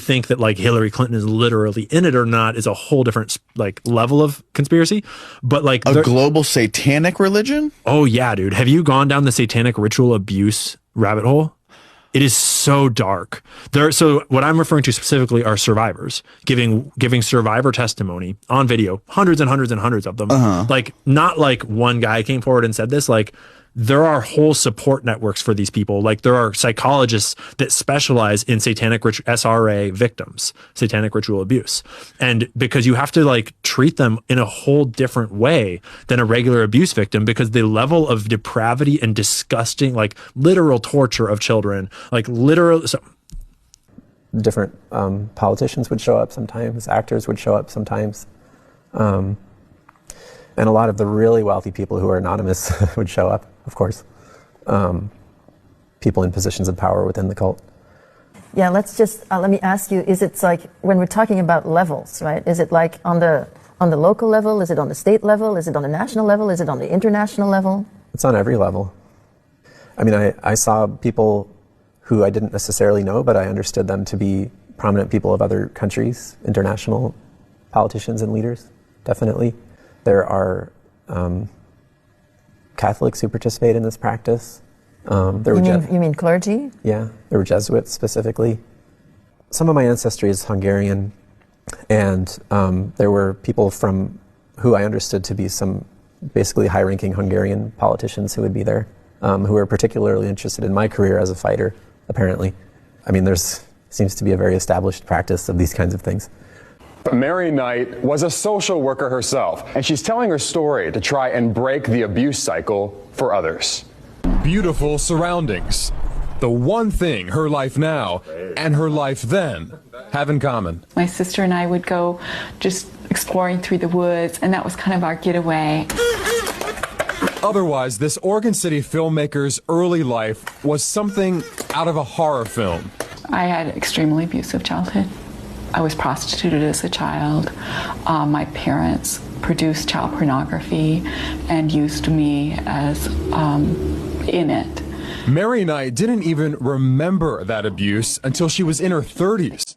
think that like Hillary Clinton is literally in it or not is a whole different like level of conspiracy. But like a global satanic religion? Oh yeah, dude. Have you gone down the satanic ritual abuse rabbit hole? It is so dark. So what I'm referring to specifically are survivors giving survivor testimony on video, hundreds and hundreds and hundreds of them. Like not like one guy came forward and said this, like there are whole support networks for these people. Like there are psychologists that specialize in satanic SRA victims, satanic ritual abuse. And because you have to like treat them in a whole different way than a regular abuse victim, because the level of depravity and disgusting, like literal torture of children, like literal. Different politicians would show up sometimes, actors would show up sometimes. And a lot of the really wealthy people who are anonymous would show up, of course. People in positions of power within the cult. Yeah, let's just, let me ask you, is it like, when we're talking about levels, right? Is it like on the local level? Is it on the state level? Is it on the national level? Is it on the international level? It's on every level. I mean, I saw people who I didn't necessarily know, but I understood them to be prominent people of other countries, international politicians and leaders, definitely. There are Catholics who participate in this practice. You mean clergy? Yeah, there were Jesuits specifically. Some of my ancestry is Hungarian, and there were people from who I understood to be some basically high-ranking Hungarian politicians who would be there, who were particularly interested in my career as a fighter, apparently. I mean, there's seems to be a very established practice of these kinds of things. Mary Knight was a social worker herself, and she's telling her story to try and break the abuse cycle for others. Beautiful surroundings. The one thing her life now and her life then have in common. My sister and I would go just exploring through the woods, and that was kind of our getaway. Otherwise, this Oregon City filmmaker's early life was something out of a horror film. I had an extremely abusive childhood. I was prostituted as a child. My parents produced child pornography and used me as in it. Mary Knight didn't even remember that abuse until she was in her 30s.